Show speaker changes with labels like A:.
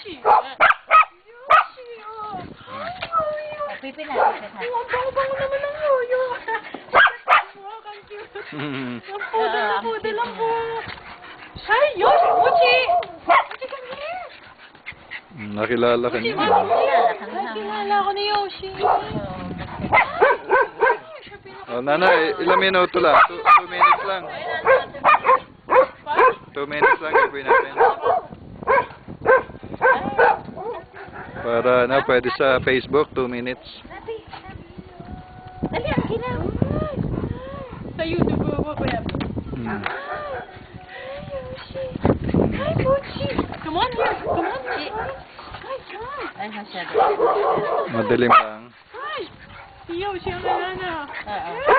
A: Yoshi! Yoshi! Oh!
B: Pipi natin ka.
A: Ang bango-bango naman ng yoyo! Wow, ang cute! Ang poodle lang po! Hi, Yoshi! Mochi! Mochi, come here!
C: Nakilala ka
A: Mochi,
C: niya.
A: nakilala ko ni Yoshi!
C: Oh, nanay, ilang minuto lang? 2 minutes lang. 2 minutes lang gagawin natin. Para na, pwede sa Facebook, 2 minutes.
B: Dali, ang ginaw.
A: Sa YouTube ko ba yan?
C: Hmm.
A: Hi, Mochi! Come on here! Come on! Hi, come!
B: Ay, masyado.
C: Madilim lang.
A: Hi! Si Yoshi ang nanana!
B: Oo.